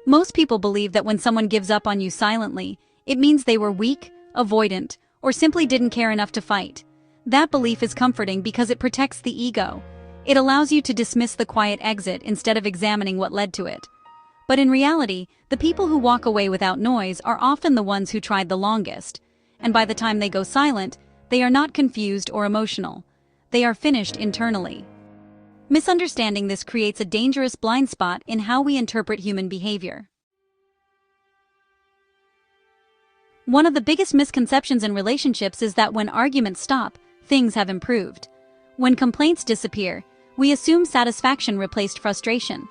Most people believe that when someone gives up on you silently, it means they were weak, avoidant, or simply didn't care enough to fight. That belief is comforting because it protects the ego. It allows you to dismiss the quiet exit instead of examining what led to it. But in reality, the people who walk away without noise are often the ones who tried the longest. And by the time they go silent, they are not confused or emotional. They are finished internally. Misunderstanding this creates a dangerous blind spot in how we interpret human behavior. One of the biggest misconceptions in relationships is that when arguments stop, things have improved. When complaints disappear, we assume satisfaction replaced frustration.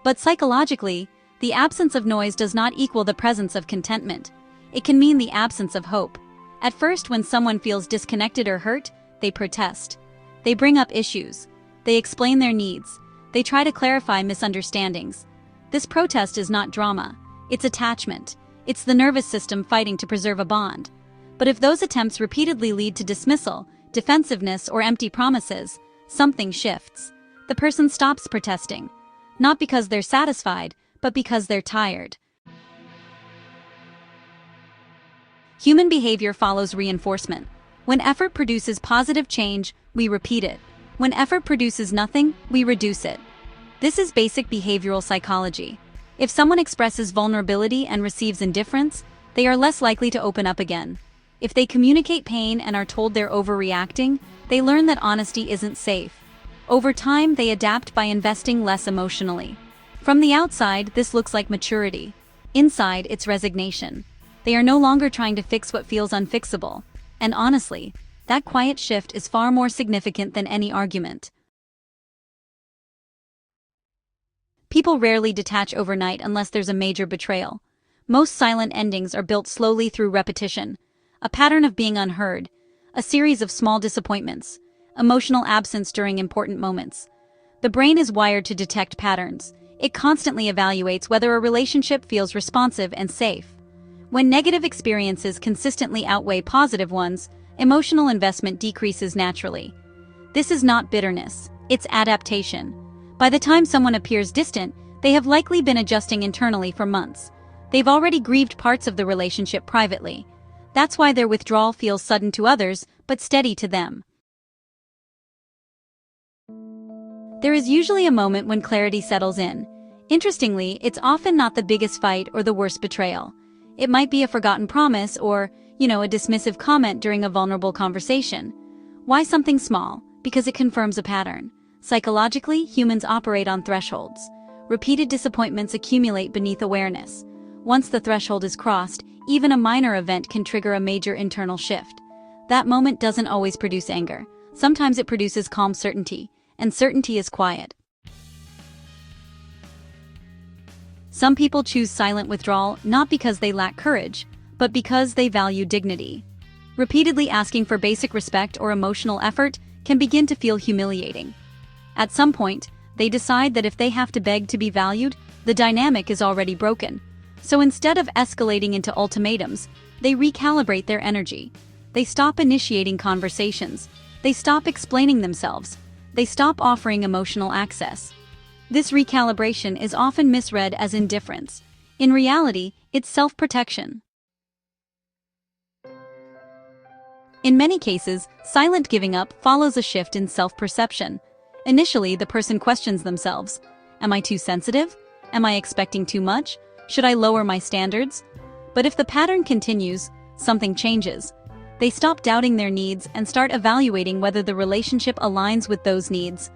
But psychologically, the absence of noise does not equal the presence of contentment. It can mean the absence of hope. At first, when someone feels disconnected or hurt, they protest. They bring up issues. They explain their needs. They try to clarify misunderstandings. This protest is not drama. It's attachment. It's the nervous system fighting to preserve a bond. But if those attempts repeatedly lead to dismissal, defensiveness, or empty promises, something shifts. The person stops protesting. Not because they're satisfied, but because they're tired. Human behavior follows reinforcement. When effort produces positive change, we repeat it. When effort produces nothing, we reduce it. This is basic behavioral psychology. If someone expresses vulnerability and receives indifference, they are less likely to open up again. If they communicate pain and are told they're overreacting, they learn that honesty isn't safe. Over time, they adapt by investing less emotionally. From the outside, this looks like maturity. Inside, it's resignation. They are no longer trying to fix what feels unfixable. And honestly, that quiet shift is far more significant than any argument. People rarely detach overnight unless there's a major betrayal. Most silent endings are built slowly through repetition. A pattern of being unheard, a series of small disappointments, emotional absence during important moments. The brain is wired to detect patterns. It constantly evaluates whether a relationship feels responsive and safe. When negative experiences consistently outweigh positive ones, emotional investment decreases naturally. This is not bitterness, it's adaptation. By the time someone appears distant, they have likely been adjusting internally for months. They've already grieved parts of the relationship privately. That's why their withdrawal feels sudden to others, but steady to them. There is usually a moment when clarity settles in. Interestingly, it's often not the biggest fight or the worst betrayal. It might be a forgotten promise or, a dismissive comment during a vulnerable conversation. Why something small? Because it confirms a pattern. Psychologically, humans operate on thresholds. Repeated disappointments accumulate beneath awareness. Once the threshold is crossed, even a minor event can trigger a major internal shift. That moment doesn't always produce anger. Sometimes it produces calm certainty, and certainty is quiet. Some people choose silent withdrawal not because they lack courage, but because they value dignity. Repeatedly asking for basic respect or emotional effort can begin to feel humiliating. At some point, they decide that if they have to beg to be valued, the dynamic is already broken. So instead of escalating into ultimatums, they recalibrate their energy. They stop initiating conversations. They stop explaining themselves. They stop offering emotional access. This recalibration is often misread as indifference. In reality, it's self-protection. In many cases, silent giving up follows a shift in self-perception. Initially, the person questions themselves. Am I too sensitive? Am I expecting too much? Should I lower my standards? But if the pattern continues, something changes. They stop doubting their needs and start evaluating whether the relationship aligns with those needs.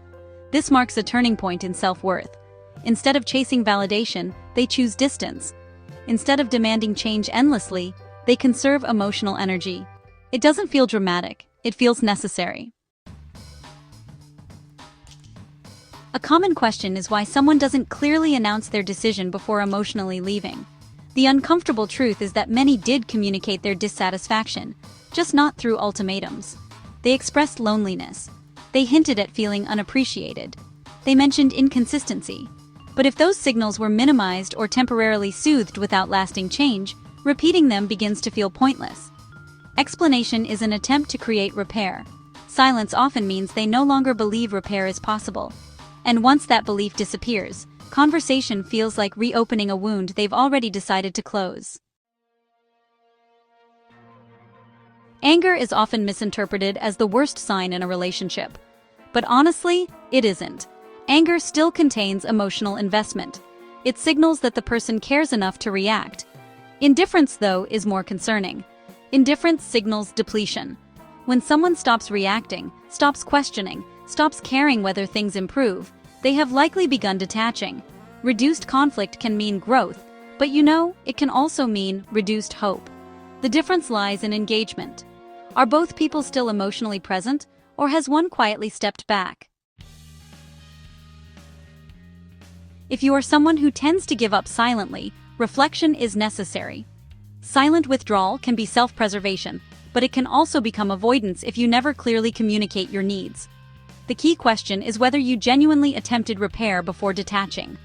This marks a turning point in self-worth. Instead of chasing validation, they choose distance. Instead of demanding change endlessly, they conserve emotional energy. It doesn't feel dramatic, it feels necessary. A common question is why someone doesn't clearly announce their decision before emotionally leaving. The uncomfortable truth is that many did communicate their dissatisfaction, just not through ultimatums. They expressed loneliness. They hinted at feeling unappreciated. They mentioned inconsistency. But if those signals were minimized or temporarily soothed without lasting change, repeating them begins to feel pointless. Explanation is an attempt to create repair. Silence often means they no longer believe repair is possible. And once that belief disappears, Conversation feels like reopening a wound they've already decided to close. Anger is often misinterpreted as the worst sign in a relationship. But honestly, it isn't. Anger still contains emotional investment. It signals that the person cares enough to react. Indifference, though, is more concerning. Indifference signals depletion. When someone stops reacting, stops questioning, stops caring whether things improve, they have likely begun detaching. Reduced conflict can mean growth, but it can also mean reduced hope. The difference lies in engagement. Are both people still emotionally present, or has one quietly stepped back? If you are someone who tends to give up silently, reflection is necessary. Silent withdrawal can be self-preservation, but it can also become avoidance if you never clearly communicate your needs. The key question is whether you genuinely attempted repair before detaching.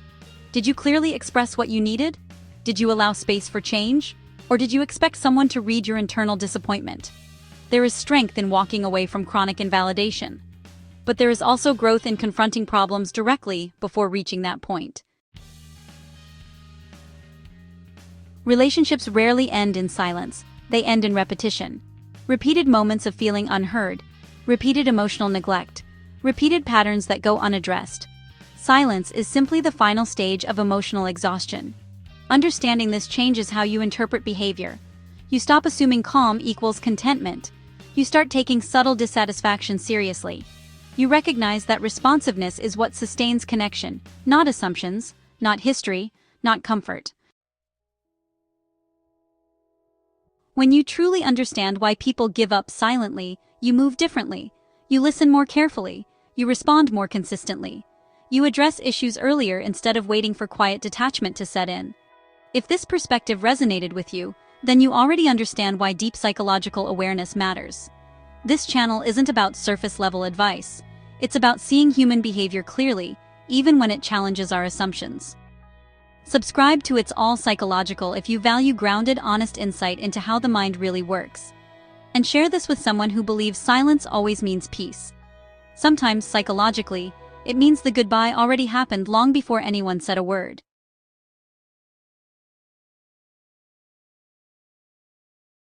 Did you clearly express what you needed? Did you allow space for change? Or did you expect someone to read your internal disappointment? There is strength in walking away from chronic invalidation. But there is also growth in confronting problems directly before reaching that point. Relationships rarely end in silence, they end in repetition. Repeated moments of feeling unheard, repeated emotional neglect, repeated patterns that go unaddressed. Silence is simply the final stage of emotional exhaustion. Understanding this changes how you interpret behavior. You stop assuming calm equals contentment. You start taking subtle dissatisfaction seriously. You recognize that responsiveness is what sustains connection, not assumptions, not history, not comfort. When you truly understand why people give up silently, you move differently. You listen more carefully. You respond more consistently. You address issues earlier instead of waiting for quiet detachment to set in. If this perspective resonated with you, then you already understand why deep psychological awareness matters. This channel isn't about surface-level advice. It's about seeing human behavior clearly, even when it challenges our assumptions. Subscribe to It's All Psychological if you value grounded, honest insight into how the mind really works. And share this with someone who believes silence always means peace. Sometimes, psychologically, it means the goodbye already happened long before anyone said a word.